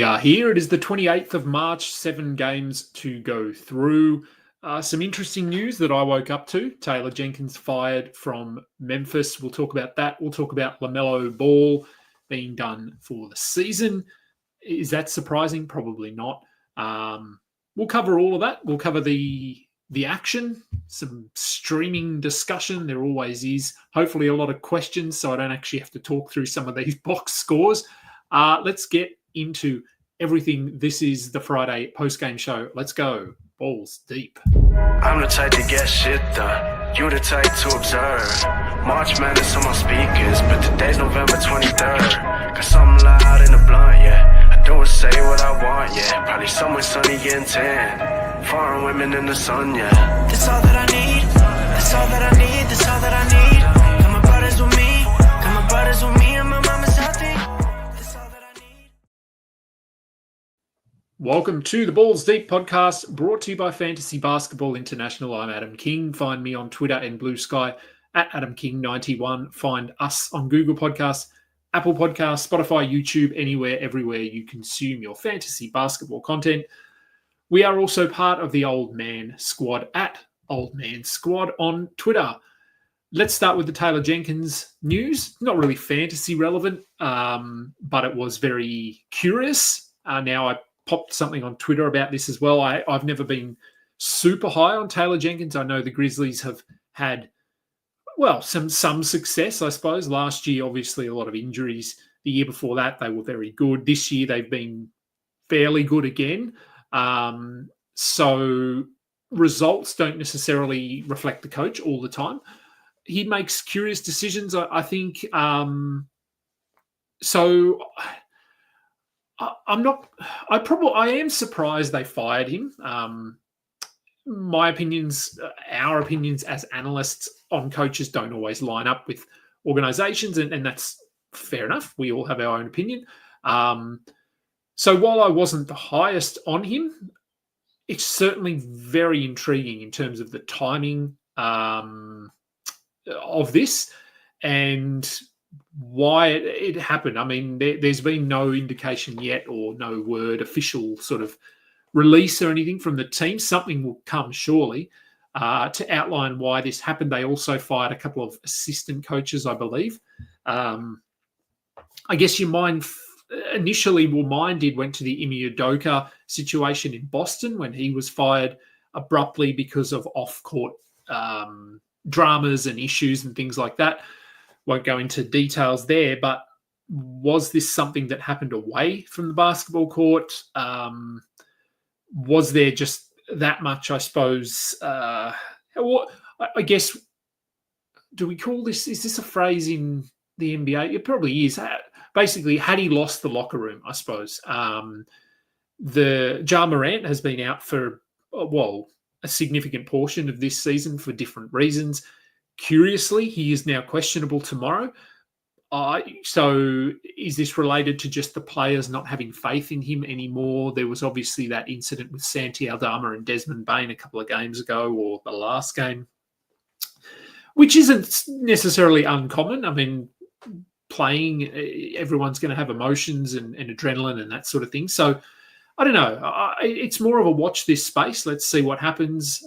are here. It is the 28th of March, 7 games to go through. Some interesting news that I woke up to. Taylor Jenkins fired from Memphis. We'll talk about that. We'll talk about LaMelo Ball being done for the season. Is that surprising? Probably not. We'll cover all of that. We'll cover the action, some streaming discussion. There always is. Hopefully a lot of questions, so I don't actually have to talk through some of these box scores. Let's get into everything. This is the Friday post-game show. Let's go. Balls deep. I'm the type to get shit done. You the type to observe. March Madness on my speakers, but today's November 23rd. Got something loud in the blunt, yeah. I don't say what I want, yeah. Probably somewhere sunny getting tan. Foreign women in the sun, yeah. That's all that I need. That's all that I need. That's all that I need. Got my brothers with me. Got my brothers with me, and my mama's healthy. That's all that I need. Welcome to the Balls Deep podcast, brought to you by Fantasy Basketball International. I'm Adam King. Find me on Twitter and Blue Sky at AdamKing91. Find us on Google Podcasts, Apple Podcasts, Spotify, YouTube, anywhere, everywhere you consume your fantasy basketball content. We are also part of the Old Man Squad at Old Man Squad on Twitter. Let's start with the Taylor Jenkins news. Not really fantasy relevant, but it was very curious. Now I popped something on Twitter about this as well. I've never been super high on Taylor Jenkins. I know the Grizzlies have had, well, some success, I suppose. Last year, obviously, a lot of injuries. The year before that, they were very good. This year, they've been fairly good again. So results don't necessarily reflect the coach all the time. He makes curious decisions, I think. So I am surprised they fired him. My opinions, our opinions as analysts on coaches don't always line up with organizations, and that's fair enough. We all have our own opinion. So while I wasn't the highest on him, it's certainly very intriguing in terms of the timing of this and why it happened. I mean, there's been no indication yet or no word, official sort of release or anything from the team. Something will come surely to outline why this happened. They also fired a couple of assistant coaches, I believe. I guess your mind initially, went to the Ime Udoka situation in Boston when he was fired abruptly because of off-court dramas and issues and things like that. Won't go into details there, but was this something that happened away from the basketball court? Was there just that much, I suppose? I guess, do we call this, is this a phrase in the NBA? It probably is. Basically, had he lost the locker room, I suppose. The Ja Morant has been out for, a significant portion of this season for different reasons. Curiously, he is now questionable tomorrow. So is this related to just the players not having faith in him anymore? There was obviously that incident with Santi Aldama and Desmond Bane a couple of games ago, or the last game, which isn't necessarily uncommon. I mean, playing, everyone's going to have emotions and adrenaline and that sort of thing. So I don't know. It's more of a watch this space. Let's see what happens.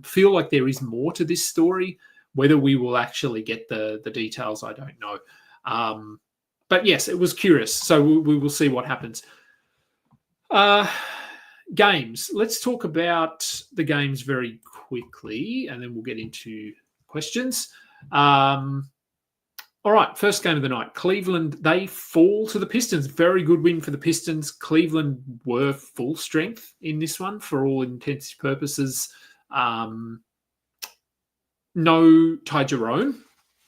Feel like there is more to this story. Whether we will actually get the details, I don't know. But yes, it was curious. So we will see what happens. Games. Let's talk about the games very quickly, and then we'll get into questions. All right, first game of the night. Cleveland, they fall to the Pistons. Very good win for the Pistons. Cleveland were full strength in this one for all intents and purposes. No Ty Jerome,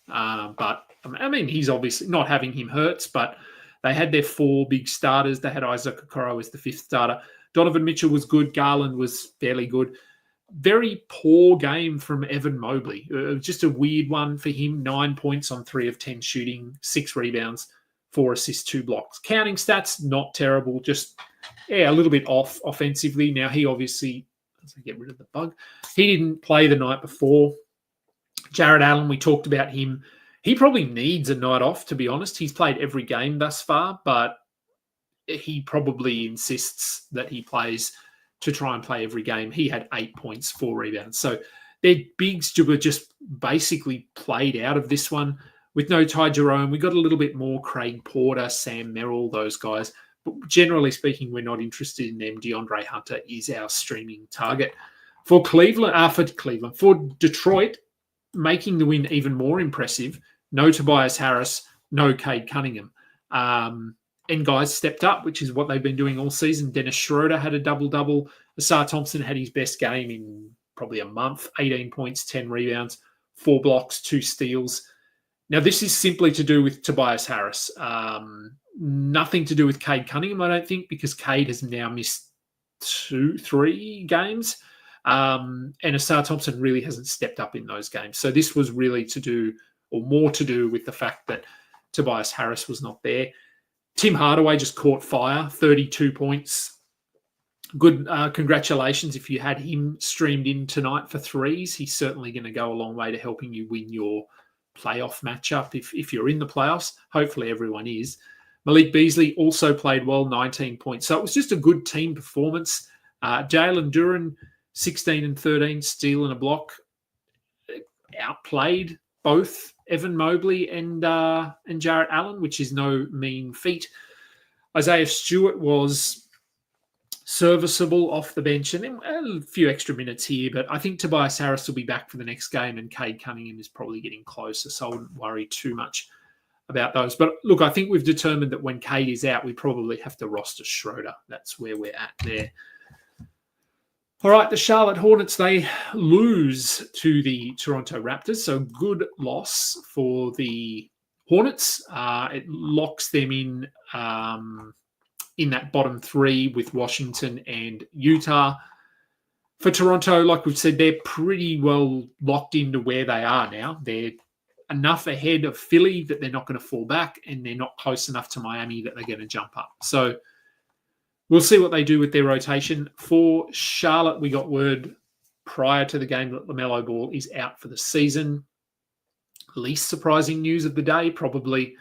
but I mean, he's obviously not having him hurts, but they had their 4 big starters. They had Isaac Okoro as the 5th starter. Donovan Mitchell was good. Garland was fairly good. Very poor game from Evan Mobley. Just a weird one for him. 9 points on 3 of 10 shooting, 6 rebounds, 4 assists, 2 blocks. Counting stats, not terrible. Just, a little bit off offensively. Now, he obviously, let's get rid of the bug. He didn't play the night before. Jared Allen, we talked about him. He probably needs a night off, to be honest. He's played every game thus far, but he probably insists that he plays to try and play every game. He had 8 points, 4 rebounds. So their bigs were just basically played out of this one. With no Ty Jerome, we got a little bit more Craig Porter, Sam Merrill, those guys. But generally speaking, we're not interested in them. DeAndre Hunter is our streaming target. For Detroit, making the win even more impressive, no Tobias Harris, no Cade Cunningham. And guys stepped up, which is what they've been doing all season. Dennis Schroeder had a double-double. Asar Thompson had his best game in probably a month, 18 points, 10 rebounds, 4 blocks, 2 steals. Now, this is simply to do with Tobias Harris. Nothing to do with Cade Cunningham, I don't think, because Cade has now missed 2-3 games. And Asar Thompson really hasn't stepped up in those games. So this was really to do, or more to do, with the fact that Tobias Harris was not there. Tim Hardaway just caught fire, 32 points. Good, congratulations if you had him streamed in tonight for threes. He's certainly going to go a long way to helping you win your playoff matchup if you're in the playoffs. Hopefully everyone is. Malik Beasley also played well, 19 points. So it was just a good team performance. Jalen Duren, 16 and 13, steal and a block. Outplayed both Evan Mobley and Jarrett Allen, which is no mean feat. Isaiah Stewart was serviceable off the bench, and a few extra minutes here, but I think Tobias Harris will be back for the next game, and Cade Cunningham is probably getting closer, so I wouldn't worry too much about those. But look, I think we've determined that when Cade is out, we probably have to roster Schroeder. That's where we're at there. All right, the Charlotte Hornets, they lose to the Toronto Raptors, so good loss for the Hornets. It locks them in that bottom 3 with Washington and Utah. For Toronto, like we've said, they're pretty well locked into where they are now. They're enough ahead of Philly that they're not going to fall back, and they're not close enough to Miami that they're going to jump up. So we'll see what they do with their rotation. For Charlotte, we got word prior to the game that LaMelo Ball is out for the season. Least surprising news of the day, probably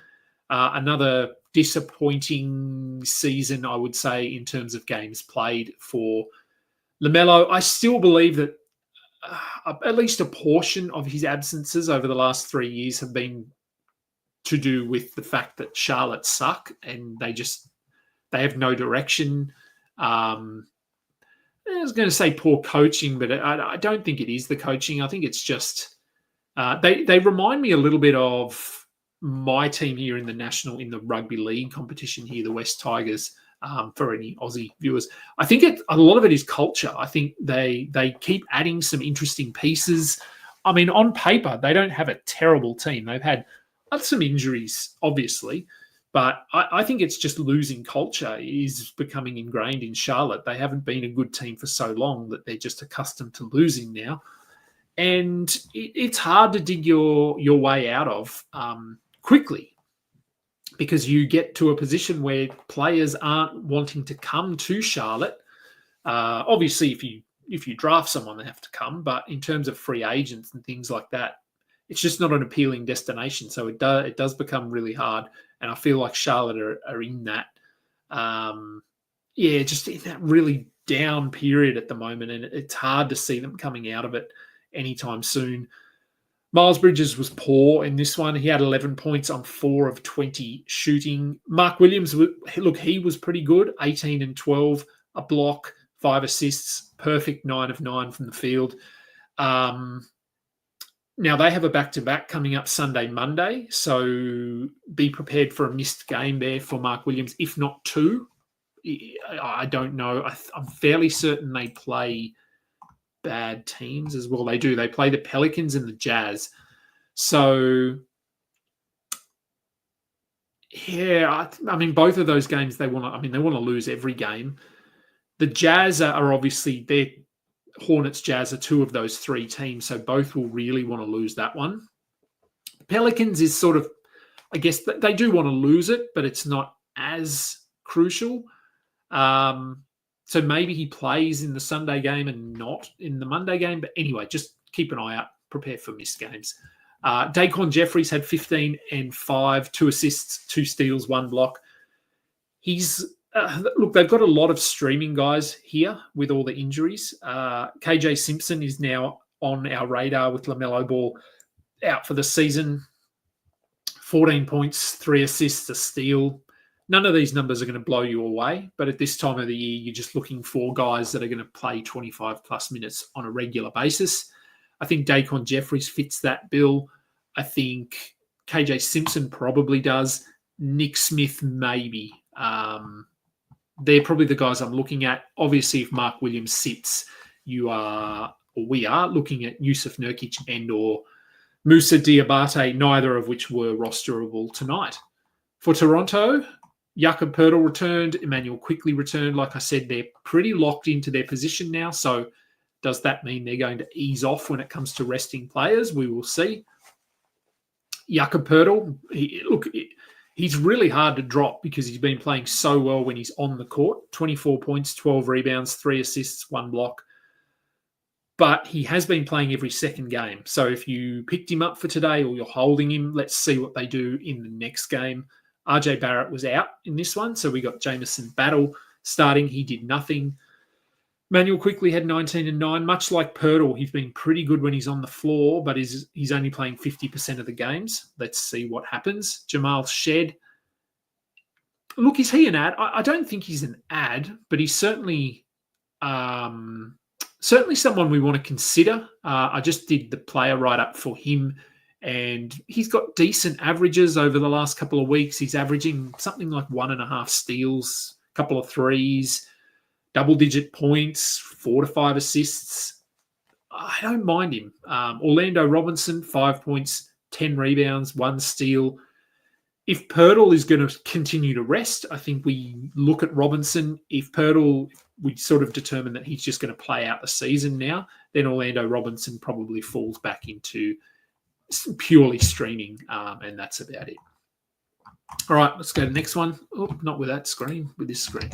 another disappointing season, I would say, in terms of games played for LaMelo. I still believe that at least a portion of his absences over the last 3 years have been to do with the fact that Charlotte suck and they have no direction. I was going to say poor coaching, but I don't think it is the coaching. I think it's just they remind me a little bit of my team here in the rugby league competition here, the West Tigers. For any Aussie viewers, I think a lot of it is culture. I think they keep adding some interesting pieces. I mean, on paper, they don't have a terrible team. They've had some injuries, obviously, but I think it's just losing culture is becoming ingrained in Charlotte. They haven't been a good team for so long that they're just accustomed to losing now. And it's hard to dig your way out of quickly, because you get to a position where players aren't wanting to come to Charlotte. Obviously, if you draft someone, they have to come. But in terms of free agents and things like that, it's just not an appealing destination. So it does become really hard. And I feel like Charlotte are in that, just in that really down period at the moment. And it's hard to see them coming out of it anytime soon. Miles Bridges was poor in this one. He had 11 points on 4 of 20 shooting. Mark Williams, look, he was pretty good, 18 and 12, a block, 5 assists, perfect 9 of 9 from the field. Now, they have a back-to-back coming up Sunday, Monday, so be prepared for a missed game there for Mark Williams, if not 2. I don't know. I'm fairly certain they play bad teams as well. They do. They play the Pelicans and the Jazz. So, yeah, I mean, both of those games they want to lose every game. The Jazz are obviously, their Hornets, Jazz are 2 of those 3 teams, so both will really want to lose that one. The Pelicans is sort of, I guess, they do want to lose it, but it's not as crucial. So maybe he plays in the Sunday game and not in the Monday game. But anyway, just keep an eye out. Prepare for missed games. Daquan Jeffries had 15 and 5, 2 assists, 2 steals, 1 block. He's Look, they've got a lot of streaming guys here with all the injuries. KJ Simpson is now on our radar with LaMelo Ball out for the season. 14 points, 3 assists, a steal. None of these numbers are going to blow you away, but at this time of the year, you're just looking for guys that are going to play 25 plus minutes on a regular basis. I think Daquan Jeffries fits that bill. I think KJ Simpson probably does. Nick Smith, maybe. They're probably the guys I'm looking at. Obviously, if Mark Williams sits, we are looking at Yusuf Nurkic and or Musa Diabate, neither of which were rosterable tonight. For Toronto, Jakob Poeltl returned. Emmanuel quickly returned. Like I said, they're pretty locked into their position now. So does that mean they're going to ease off when it comes to resting players? We will see. Jakob Poeltl, he's really hard to drop because he's been playing so well when he's on the court. 24 points, 12 rebounds, 3 assists, 1 block. But he has been playing every second game. So if you picked him up for today or you're holding him, let's see what they do in the next game. RJ Barrett was out in this one, so we got Jamison Battle starting. He did nothing. Manuel quickly had 19 and 9. Much like Poeltl, he's been pretty good when he's on the floor, but he's only playing 50% of the games. Let's see what happens. Jamal Shed. Look, is he an ad? I don't think he's an ad, but he's certainly someone we want to consider. I just did the player write-up for him, and he's got decent averages over the last couple of weeks. He's averaging something like 1.5 steals, a couple of threes, double-digit points, 4 to 5 assists. I don't mind him. Orlando Robinson, 5 points, 10 rebounds, 1 steal. If Poeltl is going to continue to rest, I think we look at Robinson. If Poeltl, we sort of determine that he's just going to play out the season now, then Orlando Robinson probably falls back into purely streaming, and that's about it. All right, let's go to the next one. Oh, not with that screen, with this screen.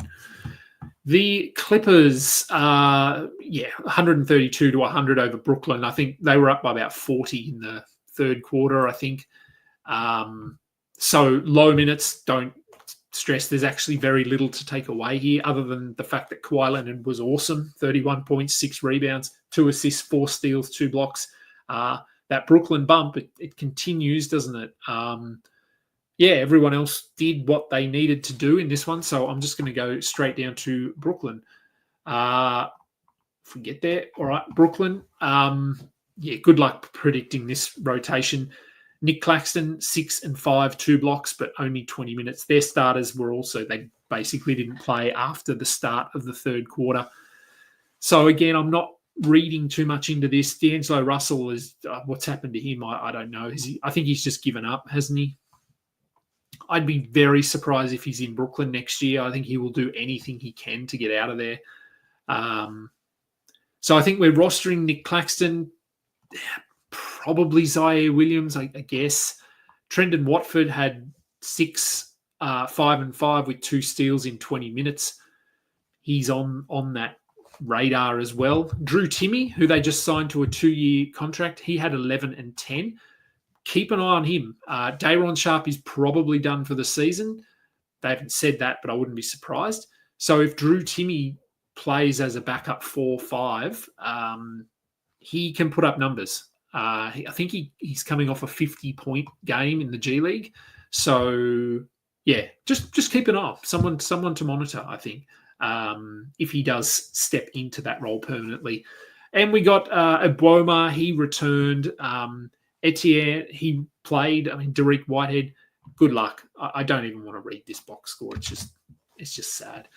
The Clippers, 132 to 100 over Brooklyn. I think they were up by about 40 in the third quarter, I think. So low minutes, don't stress. There's actually very little to take away here other than the fact that Kawhi Leonard was awesome. 31 points, 6 rebounds, 2 assists, 4 steals, 2 blocks. That Brooklyn bump, it continues, doesn't it? Everyone else did what they needed to do in this one. So I'm just going to go straight down to Brooklyn. Forget there. All right, Brooklyn. Good luck predicting this rotation. Nick Claxton, 6 and 5, 2 blocks, but only 20 minutes. Their starters were also, they basically didn't play after the start of the third quarter. So again, I'm not reading too much into this. D'Angelo Russell is, what's happened to him? I don't know. I think he's just given up, hasn't he? I'd be very surprised if he's in Brooklyn next year. I think he will do anything he can to get out of there. So I think we're rostering Nick Claxton, probably Zaire Williams, I guess. Trendon Watford had 6, 5 and 5 with 2 steals in 20 minutes. He's on that radar as well. Drew Timme, who they just signed to a 2-year contract, he had 11 and 10. Keep an eye on him. Day'Ron Sharpe is probably done for the season. They haven't said that, but I wouldn't be surprised. So if Drew Timme plays as a backup 4-5, he can put up numbers. I think he's coming off a 50-point game in the G League. So, just keep an eye on someone to monitor, I think, if he does step into that role permanently. And we got Ebwoma. He returned. Etienne, he played. I mean, Derek Whitehead, good luck. I don't even want to read this box score. It's just sad.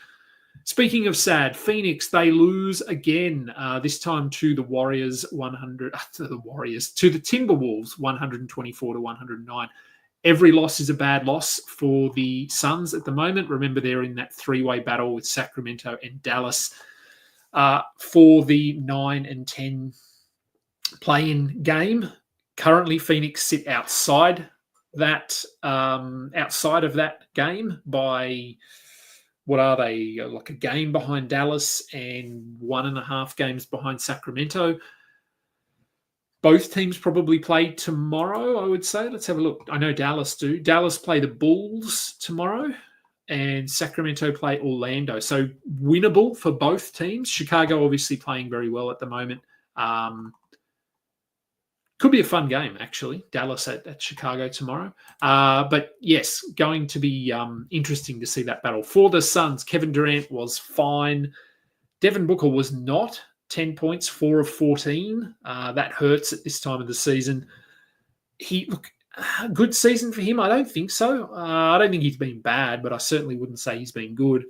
Speaking of sad, Phoenix, they lose again, this time to the Warriors, to the Timberwolves, 124 to 109. Every loss is a bad loss for the Suns at the moment. Remember, they're in that 3-way battle with Sacramento and Dallas for the 9 and 10 play-in game. Currently, Phoenix sit outside of that game by, what are they, like a game behind Dallas and 1.5 games behind Sacramento. Both teams probably play tomorrow, I would say. Let's have a look. I know Dallas do. Dallas play the Bulls tomorrow. and Sacramento play Orlando. So winnable for both teams. Chicago obviously playing very well at the moment. Could be a fun game, actually. Dallas at Chicago tomorrow. But yes, going to be interesting to see that battle. For the Suns, Kevin Durant was fine. Devin Booker was not. 10 points, 4 of 14. That hurts at this time of the season. Good season for him? I don't think so. I don't think he's been bad, but I certainly wouldn't say he's been good.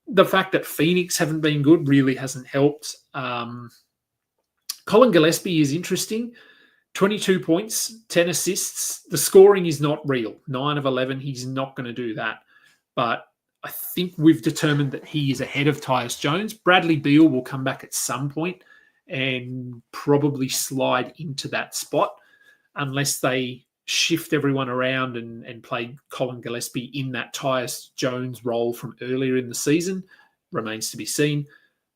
The fact that Phoenix haven't been good really hasn't helped. Colin Gillespie is interesting. 22 points, 10 assists. The scoring is not real. 9 of 11, he's not going to do that. But I think we've determined that he is ahead of Tyus Jones. Bradley Beal will come back at some point and probably slide into that spot unless they shift everyone around and play Colin Gillespie in that Tyus Jones role from earlier in the season. Remains to be seen.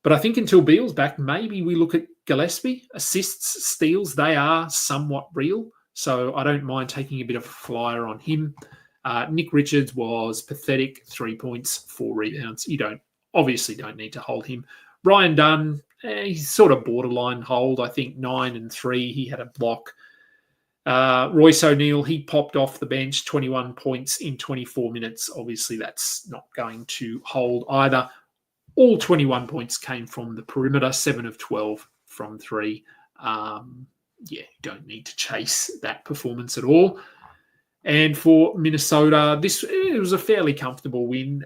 But I think until Beal's back, maybe we look at Gillespie. Assists, steals, they are somewhat real. So I don't mind taking a bit of a flyer on him. Nick Richards was pathetic. 3 points, 4 rebounds. You obviously don't need to hold him. Ryan Dunn, he's sort of borderline hold. I think 9 and 3. He had a block. Royce O'Neal, he popped off the bench, 21 points in 24 minutes. Obviously, that's not going to hold either. All 21 points came from the perimeter, 7 of 12 from 3. You don't need to chase that performance at all. And for Minnesota, it was a fairly comfortable win.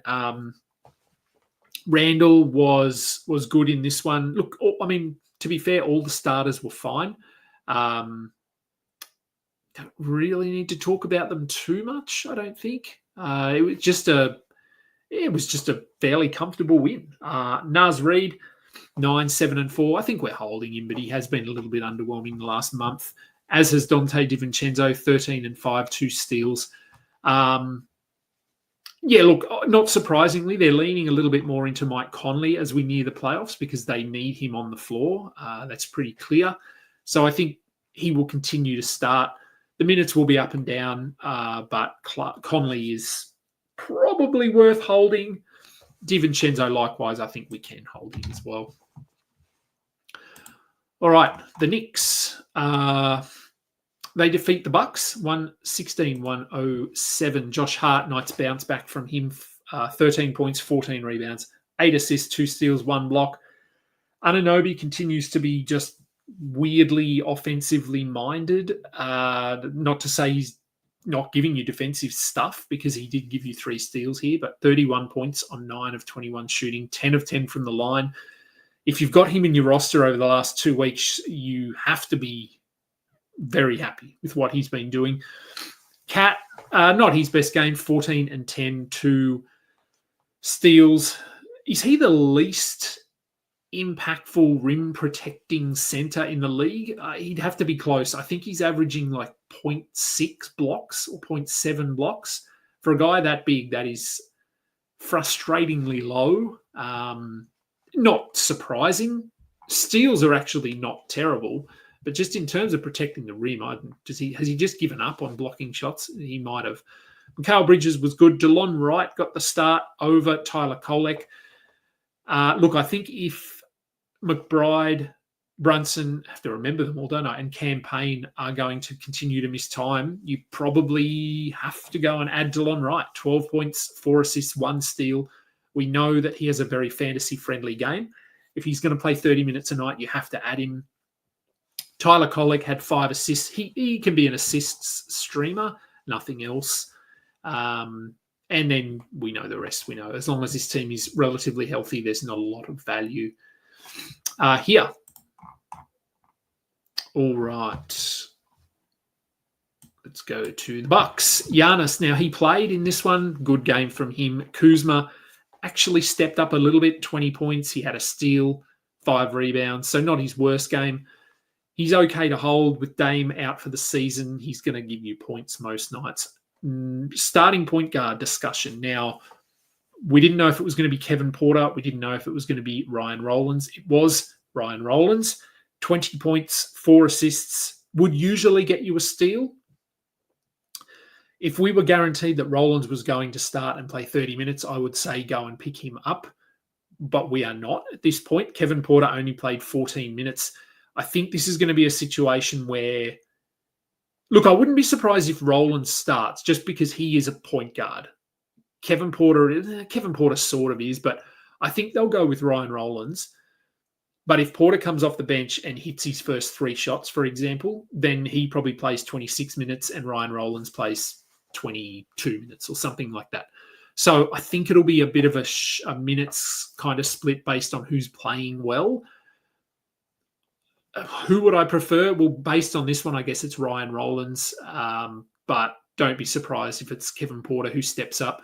Randall was good in this one. Look, I mean, to be fair, all the starters were fine. Don't really need to talk about them too much, I don't think. It was just a fairly comfortable win. Naz Reid, 9, 7, and 4. I think we're holding him, but he has been a little bit underwhelming the last month, as has Dante DiVincenzo, 13 and 5, 2 steals. Look, not surprisingly, they're leaning a little bit more into Mike Conley as we near the playoffs because they need him on the floor. That's pretty clear. So I think he will continue to start. The minutes will be up and down, but Conley is probably worth holding. DiVincenzo, likewise, I think we can hold him as well. All right, the Knicks. They defeat the Bucks, 116-107. Josh Hart, nice bounce back from him, 13 points, 14 rebounds, 8 assists, 2 steals, 1 block. Anunoby continues to be just weirdly offensively minded. Not to say he's not giving you defensive stuff because he did give you 3 steals here, but 31 points on 9 of 21 shooting, 10 of 10 from the line. If you've got him in your roster over the last 2 weeks, you have to be very happy with what he's been doing. Cat, not his best game, 14 and 10, 2 steals. Is he the least impactful rim protecting center in the league? He'd have to be close. I think he's averaging like 0.6 blocks or 0.7 blocks. For a guy that big, that is frustratingly low. Not surprising. Steals are actually not terrible, but just in terms of protecting the rim, has he just given up on blocking shots? He might have. Mikal Bridges was good. DeLon Wright got the start over Tyler Kolek. Look, I think if McBride, Brunson, I have to remember them all, don't I, and Campaign are going to continue to miss time, you probably have to go and add DeLon Wright. 12 points, 4 assists, 1 steal. We know that he has a very fantasy-friendly game. If he's going to play 30 minutes a night, you have to add him. Tyler Kolek had 5 assists. He can be an assists streamer, nothing else. And then we know the rest. We know as long as this team is relatively healthy, there's not a lot of value here. All right. Let's go to the Bucks. Giannis, now he played in this one. Good game from him. Kuzma actually stepped up a little bit, 20 points. He had a steal, 5 rebounds. So not his worst game. He's okay to hold with Dame out for the season. He's going to give you points most nights. Starting point guard discussion. Now, we didn't know if it was going to be Kevin Porter. We didn't know if it was going to be Ryan Rollins. It was Ryan Rollins. 20 points, 4 assists. Would usually get you a steal. If we were guaranteed that Rollins was going to start and play 30 minutes, I would say go and pick him up. But we are not at this point. Kevin Porter only played 14 minutes. I think this is going to be a situation where, look, I wouldn't be surprised if Rollins starts just because he is a point guard. Kevin Porter sort of is, but I think they'll go with Ryan Rollins. But if Porter comes off the bench and hits his first 3 shots, for example, then he probably plays 26 minutes and Ryan Rollins plays 22 minutes or something like that. So I think it'll be a bit of a minutes kind of split based on who's playing well. Who would I prefer? Well, based on this one, I guess it's Ryan Rollins. But don't be surprised if it's Kevin Porter who steps up.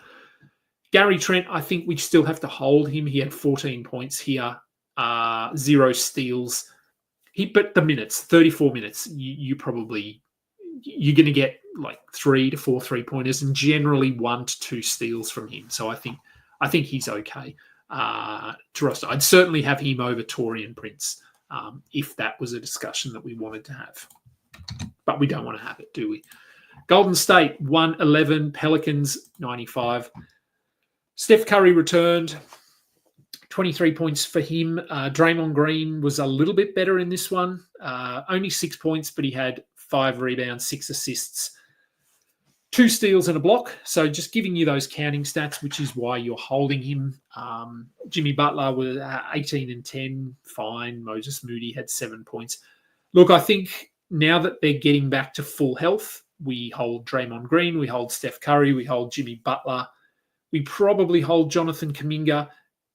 Gary Trent, I think we still have to hold him. He had 14 points here, 0 steals. But the minutes, 34 minutes, you're going to get like 3 to 4 3-pointers and generally 1 to 2 steals from him. So I think he's okay to roster. I'd certainly have him over Taurean Prince if that was a discussion that we wanted to have. But we don't want to have it, do we? Golden State, 111. Pelicans, 95. Steph Curry returned, 23 points for him. Draymond Green was a little bit better in this one. Only 6 points, but he had 5 rebounds, 6 assists, 2 steals and a block. So just giving you those counting stats, which is why you're holding him. Jimmy Butler was 18 and 10, fine. Moses Moody had 7 points. Look, I think now that they're getting back to full health, we hold Draymond Green, we hold Steph Curry, we hold Jimmy Butler. We probably hold Jonathan Kuminga.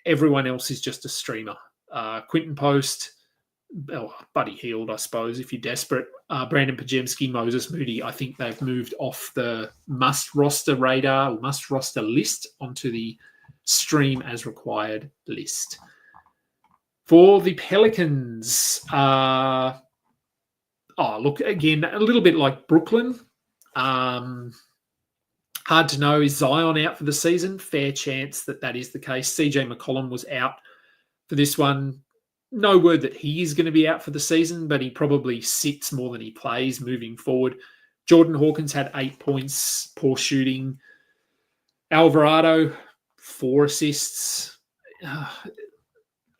Everyone else is just a streamer. Quinton Post, Buddy Hield, I suppose, if you're desperate. Brandon Pajemski, Moses Moody, I think they've moved off the must-roster radar or must-roster list onto the stream as required list. For the Pelicans, look, again, a little bit like Brooklyn. Hard to know, is Zion out for the season? Fair chance that is the case. CJ McCollum was out for this one. No word that he is going to be out for the season, but he probably sits more than he plays moving forward. Jordan Hawkins had 8 points, poor shooting. Alvarado, 4 assists.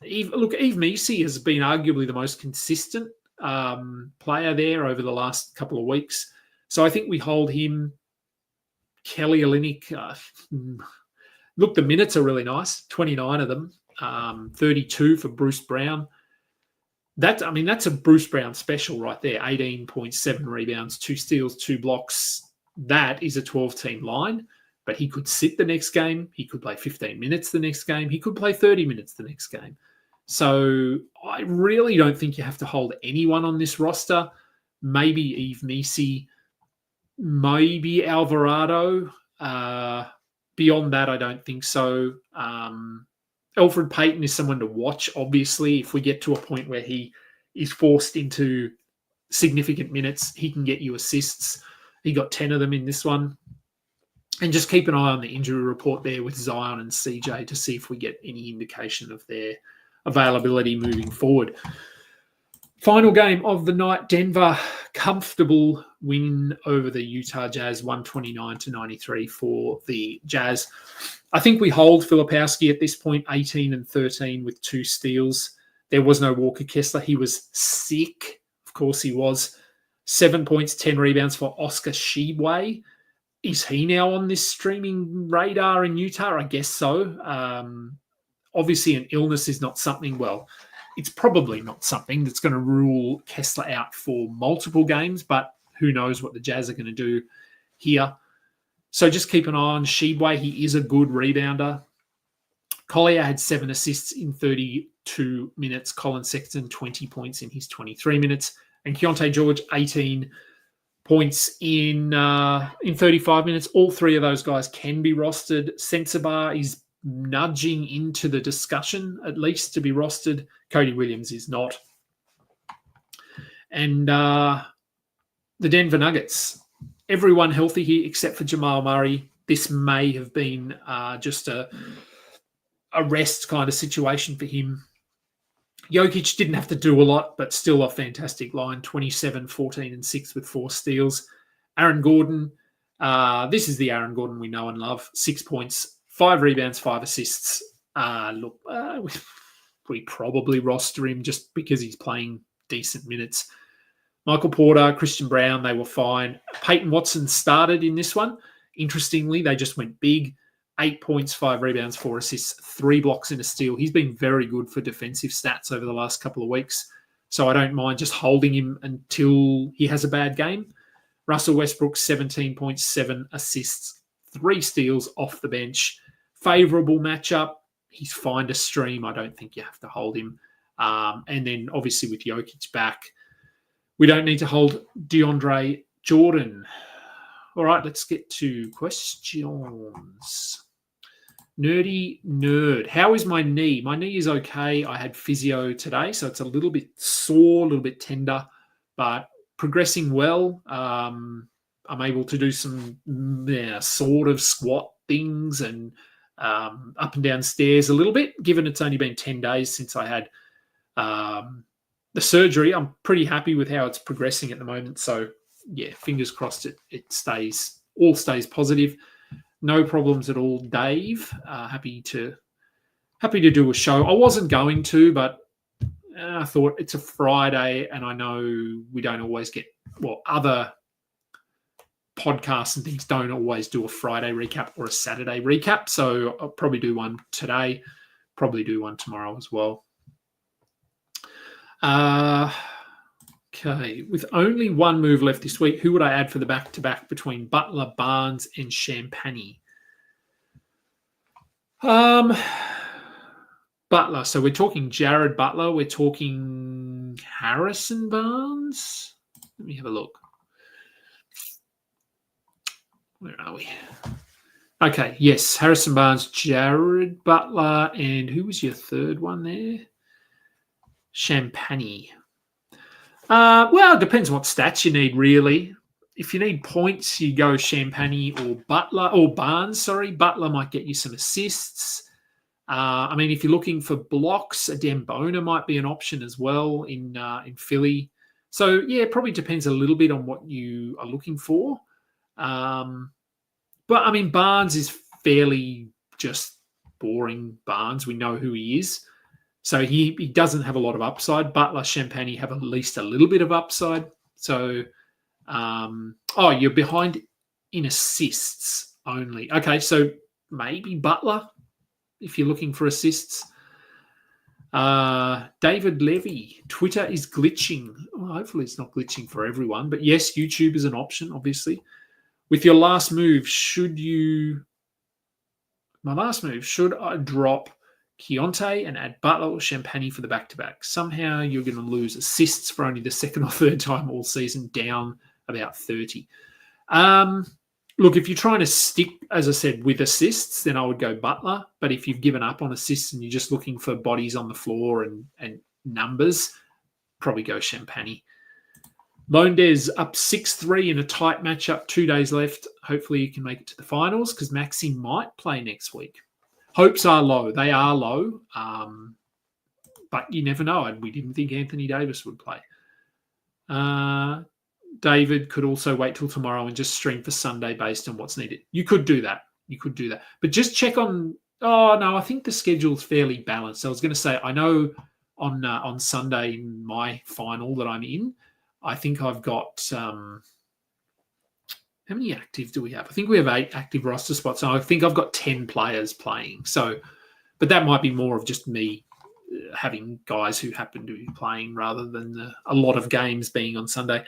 Yves Missi has been arguably the most consistent player there over the last couple of weeks. So I think we hold him. Kelly Olynyk, look, the minutes are really nice, 29 of them, 32 for Bruce Brown. That's a Bruce Brown special right there, 18.7 rebounds, 2 steals, 2 blocks. That is a 12-team line, but he could sit the next game. He could play 15 minutes the next game. He could play 30 minutes the next game. So I really don't think you have to hold anyone on this roster. Maybe Yves Missi, maybe Alvarado. Beyond that, I don't think so. Elfrid Payton is someone to watch, obviously. If we get to a point where he is forced into significant minutes, he can get you assists. He got 10 of them in this one. And just keep an eye on the injury report there with Zion and CJ to see if we get any indication of their availability moving forward. Final game of the night, Denver, comfortable win over the Utah Jazz, 129-93 for the Jazz. I think we hold Filipowski at this point, 18 and 13 with 2 steals. There was no Walker Kessler. He was sick. Of course he was. 7 points, 10 rebounds for Oscar Tshiebwe. Is he now on this streaming radar in Utah? I guess so. Obviously, an illness is not something, it's probably not something that's going to rule Kessler out for multiple games, but who knows what the Jazz are going to do here. So just keep an eye on Tshiebwe. He is a good rebounder. Collier had 7 assists in 32 minutes. Colin Sexton, 20 points in his 23 minutes. And Keontae George, 18 points in 35 minutes. All 3 of those guys can be rostered. Sensabaugh is nudging into the discussion, at least, to be rostered. Cody Williams is not. And the Denver Nuggets, everyone healthy here except for Jamal Murray. This may have been just a rest kind of situation for him. Jokic didn't have to do a lot, but still a fantastic line, 27, 14, and 6 with 4 steals. Aaron Gordon, This is the Aaron Gordon we know and love. 6 points, 5 rebounds, 5 assists. We probably roster him just because he's playing decent minutes. Michael Porter, Christian Brown, they were fine. Peyton Watson started in this one. Interestingly, they just went big. 8 points, 5 rebounds, 4 assists, 3 blocks and a steal. He's been very good for defensive stats over the last couple of weeks. So I don't mind just holding him until he has a bad game. Russell Westbrook, 17 points, 7 assists, 3 steals off the bench. Favourable matchup. He's fine to stream. I don't think you have to hold him. And then obviously with Jokic back, we don't need to hold DeAndre Jordan. All right, let's get to questions. Nerdy Nerd. How is my knee? My knee is okay. I had physio today, so it's a little bit sore, a little bit tender, but progressing well. I'm able to do some sort of squat things and up and down stairs a little bit, given it's only been 10 days since I had the surgery. I'm pretty happy with how it's progressing at the moment. So, yeah, fingers crossed it stays positive. No problems at all, Dave. Happy to do a show. I wasn't going to, but I thought it's a Friday, and I know we don't always get other podcasts and things don't always do a Friday recap or a Saturday recap. So I'll probably do one today, probably do one tomorrow as well. Okay, with only one move left this week, who would I add for the back-to-back between Butler, Barnes, and Champagny? Butler. So we're talking Jared Butler. We're talking Harrison Barnes. Let me have a look. Where are we? Okay, yes, Harrison Barnes, Jared Butler, and who was your third one there? Champagny. Well, it depends what stats you need, really. If you need points, you go Champagny or Butler, or Barnes, sorry. Butler might get you some assists. If you're looking for blocks, a Dembona might be an option as well in Philly. So, yeah, it probably depends a little bit on what you are looking for. But, Barnes is fairly just boring Barnes. We know who he is. So he doesn't have a lot of upside. Butler, Champagny have at least a little bit of upside. So, you're behind in assists only. Okay, so maybe Butler if you're looking for assists. David Levy, Twitter is glitching. Well, hopefully it's not glitching for everyone. But yes, YouTube is an option, obviously. With your last move, should I drop Keontae and add Butler or Champagny for the back-to-back? Somehow you're going to lose assists for only the second or third time all season, down about 30. Look, if you're trying to stick, as I said, with assists, then I would go Butler. But if you've given up on assists and you're just looking for bodies on the floor and numbers, probably go Champagny. Loandes up 6-3 in a tight matchup, 2 days left. Hopefully you can make it to the finals because Maxi might play next week. Hopes are low. They are low, but you never know. And we didn't think Anthony Davis would play. David could also wait till tomorrow and just stream for Sunday based on what's needed. You could do that. But just check on... Oh, no, I think the schedule's fairly balanced. I was going to say, I know on Sunday in my final that I'm in, I think I've got... how many active do we have? I think we have 8 active roster spots. So I think I've got 10 players playing. So, but that might be more of just me having guys who happen to be playing rather than a lot of games being on Sunday.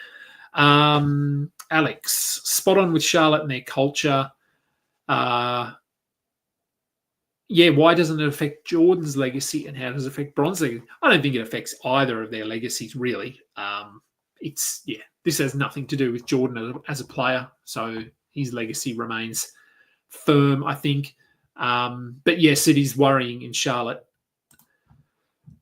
Alex, spot on with Charlotte and their culture. Why doesn't it affect Jordan's legacy and how does it affect Bron's legacy? I don't think it affects either of their legacies, really. This has nothing to do with Jordan as a player, so his legacy remains firm, I think. But yes, it is worrying in Charlotte.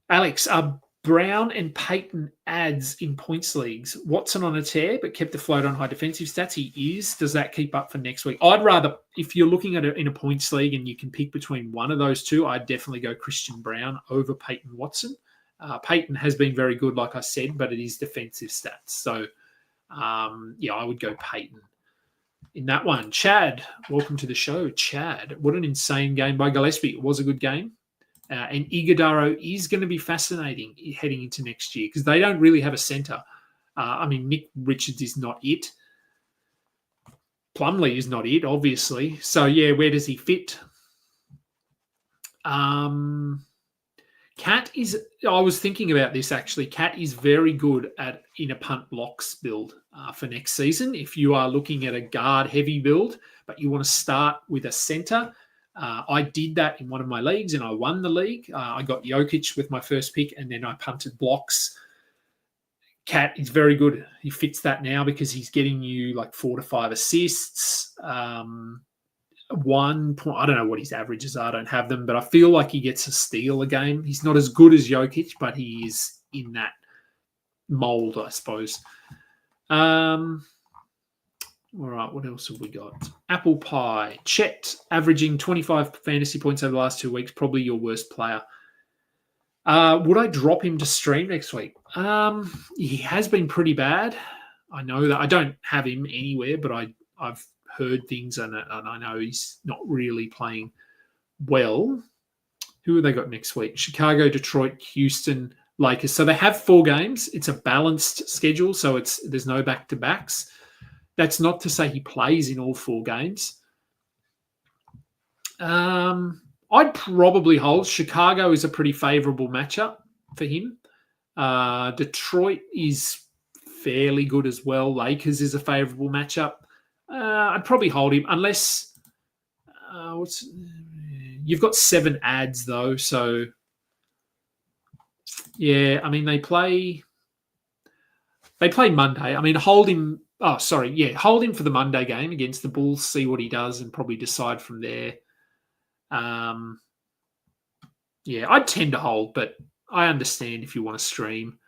Alex, are Brown and Peyton adds in points leagues? Watson on a tear, but kept afloat on high defensive stats. He is. Does that keep up for next week? I'd rather, if you're looking at it in a points league and you can pick between one of those two, I'd definitely go Christian Brown over Peyton Watson. Peyton has been very good, like I said, but it is defensive stats. So, I would go Peyton in that one. Chad, welcome to the show. Chad, what an insane game by Gillespie. It was a good game. And Iguodaro is going to be fascinating heading into next year because they don't really have a centre. Nick Richards is not it. Plumlee is not it, obviously. So, yeah, where does he fit? Cat is... I was thinking about this, actually. Cat is very good in a punt blocks build for next season. If you are looking at a guard-heavy build, but you want to start with a centre, I did that in one of my leagues and I won the league. I got Jokic with my first pick and then I punted blocks. Cat is very good. He fits that now because he's getting you like 4 to 5 assists. 1 point, I don't know what his averages are. I don't have them, but I feel like he gets a steal a game. He's not as good as Jokic, but he is in that mold, I suppose. All right, what else have we got? Apple Pie. Chet, averaging 25 fantasy points over the last 2 weeks, probably your worst player. Would I drop him to stream next week? He has been pretty bad. I know that. I don't have him anywhere, but I've heard things and I know he's not really playing well. Who have they got next week? Chicago, Detroit, Houston, Lakers. So they have 4 games. It's a balanced schedule, so there's no back-to-backs. That's not to say he plays in all 4 games. I'd probably hold. Chicago is a pretty favourable matchup for him. Detroit is fairly good as well. Lakers is a favourable matchup. I'd probably hold him unless you've got 7 ads though. So yeah, I mean they play Monday. Hold him. Oh, sorry. Yeah, hold him for the Monday game against the Bulls, see what he does, and probably decide from there. I'd tend to hold, but I understand if you want to stream.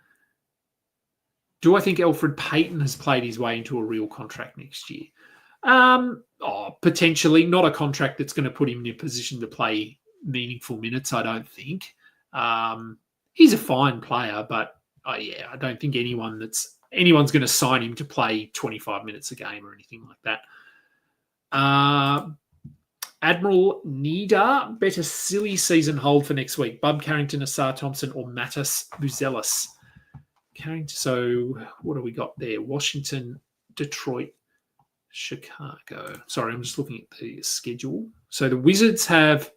Do I think Elfrid Payton has played his way into a real contract next year? Potentially. Not a contract that's going to put him in a position to play meaningful minutes, I don't think. He's a fine player, but I don't think anyone's going to sign him to play 25 minutes a game or anything like that. Admiral Nida, better silly season hold for next week. Bub Carrington, Asar Thompson, or Mattis Buzelis. Carrington. So what do we got there? Washington, Detroit, Chicago. Sorry, I'm just looking at the schedule. So the Wizards have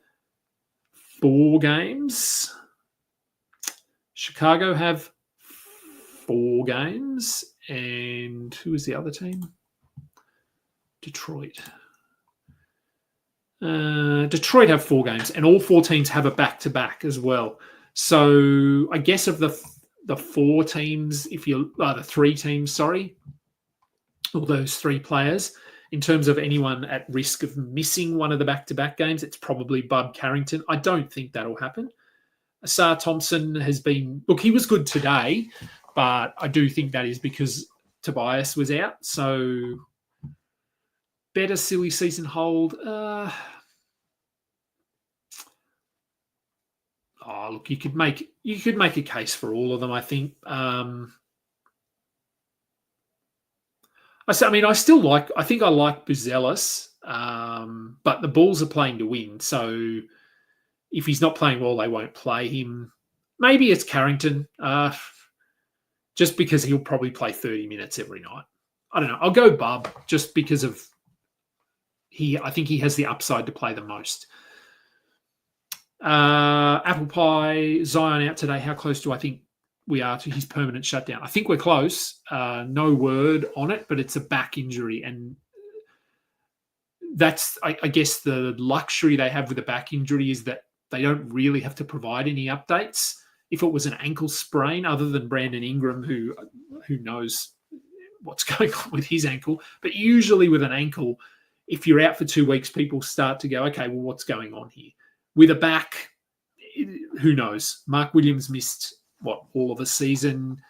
4 games. Chicago have 4 games. And who is the other team? Detroit. Detroit have 4 games, and all 4 teams have a back-to-back as well. So I guess of the 4 teams, the 3 teams, sorry, all those 3 players, in terms of anyone at risk of missing one of the back-to-back games, it's probably Bub Carrington. I don't think that'll happen. Asar Thompson has been... Look, he was good today, but I do think that is because Tobias was out. So better silly season hold. Look, you could make a case for all of them, I think. I think I like Buzelis, but the Bulls are playing to win. So if he's not playing well, they won't play him. Maybe it's Carrington, just because he'll probably play 30 minutes every night. I don't know. I'll go Bub just because of I think he has the upside to play the most. Apple Pie, Zion out today. How close do I think we are to his permanent shutdown? I think we're close. No word on it, but it's a back injury. And that's, I guess, the luxury they have with a back injury is that they don't really have to provide any updates. If it was an ankle sprain, other than Brandon Ingram, who knows what's going on with his ankle, but usually with an ankle, if you're out for 2 weeks, people start to go, okay, well, what's going on here? With a back, who knows? Mark Williams missed, all of a season.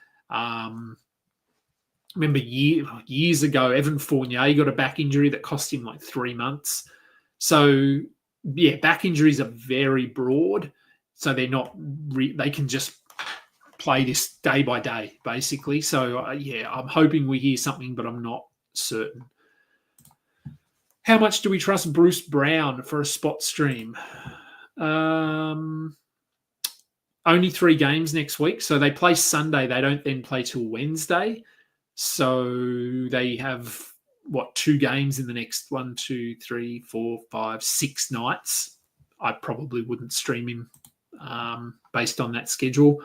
Remember years ago, Evan Fournier got a back injury that cost him like 3 months. So, yeah, back injuries are very broad. So they're not, they can just play this day by day, basically. So, I'm hoping we hear something, but I'm not certain. How much do we trust Bruce Brown for a spot stream? Only 3 games next week. So they play Sunday. They don't then play till Wednesday. So they have, 2 games in the next 1, 2, 3, 4, 5, 6 nights. I probably wouldn't stream him based on that schedule.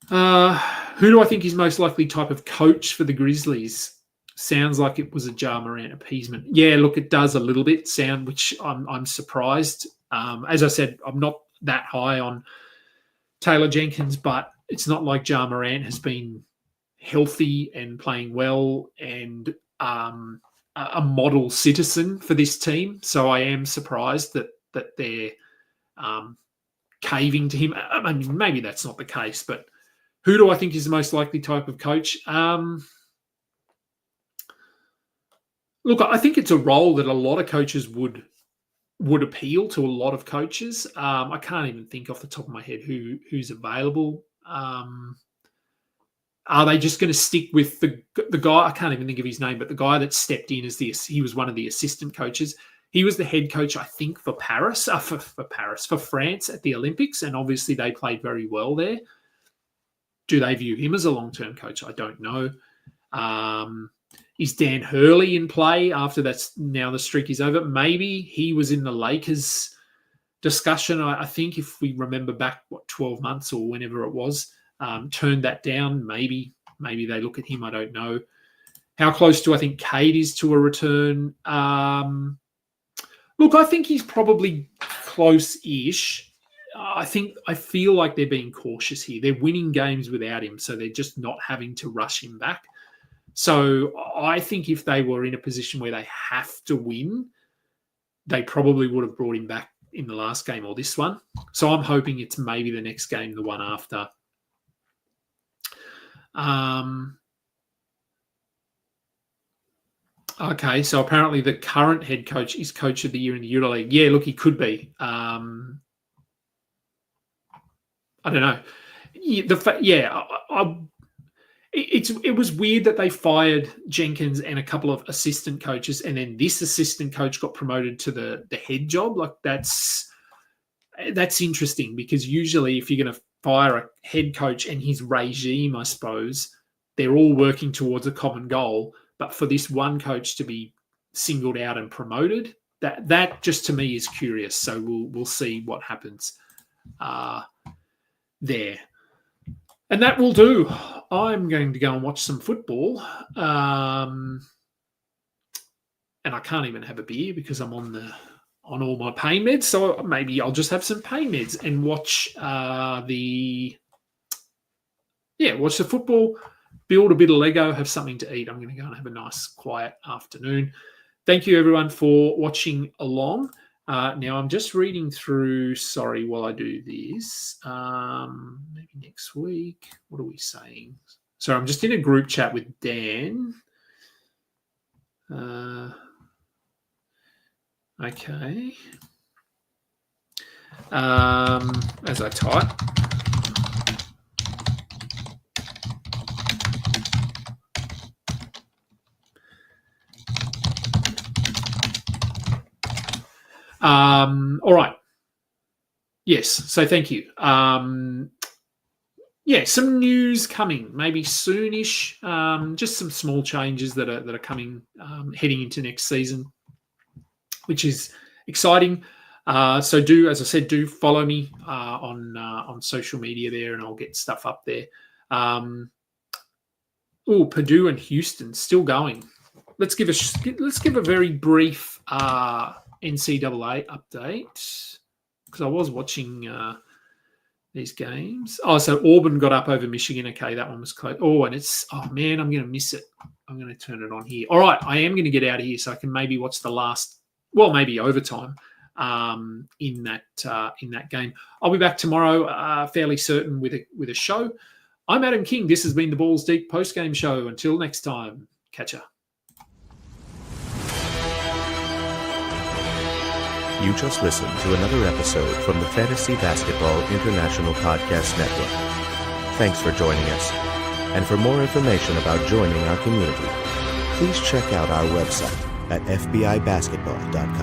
Who do I think is most likely type of coach for the Grizzlies? Sounds like it was a Ja Morant appeasement. Yeah, look, it does a little bit sound, which I'm surprised. As I said, I'm not that high on Taylor Jenkins, but it's not like Ja Morant has been healthy and playing well and a model citizen for this team. So I am surprised that they're caving to him. I mean, maybe that's not the case, but who do I think is the most likely type of coach? Look, I think it's a role that a lot of coaches would appeal to a lot of coaches. I can't even think off the top of my head who's available. Are they just going to stick with the guy? I can't even think of his name, but the guy that stepped in as he was one of the assistant coaches. He was the head coach, I think, for France at the Olympics, and obviously they played very well there. Do they view him as a long-term coach? I don't know. Is Dan Hurley in play after now the streak is over? Maybe he was in the Lakers discussion, I think, if we remember back, 12 months or whenever it was, turned that down. Maybe they look at him. I don't know. How close do I think Cade is to a return? Look, I think he's probably close-ish. I feel like they're being cautious here. They're winning games without him, so they're just not having to rush him back. So I think if they were in a position where they have to win, they probably would have brought him back in the last game or this one. So I'm hoping it's maybe the next game, the one after. Okay, so apparently the current head coach is coach of the year in the EuroLeague. Yeah, look, he could be. I don't know. It was weird that they fired Jenkins and a couple of assistant coaches, and then this assistant coach got promoted to the head job. Like that's interesting, because usually if you're going to fire a head coach and his regime, I suppose, they're all working towards a common goal. But for this one coach to be singled out and promoted, that just to me is curious. So we'll see what happens there. And that will do. I'm going to go and watch some football. And I can't even have a beer because I'm on all my pain meds. So maybe I'll just have some pain meds and watch the football, build a bit of Lego, have something to eat. I'm going to go and have a nice, quiet afternoon. Thank you, everyone, for watching along. Now, I'm just reading through, sorry, while I do this, maybe next week. What are we saying? So I'm just in a group chat with Dan. Okay. As I type. All right. Yes. So thank you. Some news coming maybe soonish. Just some small changes that are coming heading into next season, which is exciting. So as I said, do follow me on social media there, and I'll get stuff up there. Purdue and Houston still going. Let's give a very brief NCAA update, because I was watching these games. Oh, so Auburn got up over Michigan. Okay, that one was close. I'm going to miss it. I'm going to turn it on here. All right, I am going to get out of here so I can maybe watch the last, maybe overtime in that game. I'll be back tomorrow, fairly certain, with a show. I'm Adam King. This has been the Balls Deep post-game show. Until next time, catch ya. You just listened to another episode from the Fantasy Basketball International Podcast Network. Thanks for joining us. And for more information about joining our community, please check out our website, at fbibasketball.com.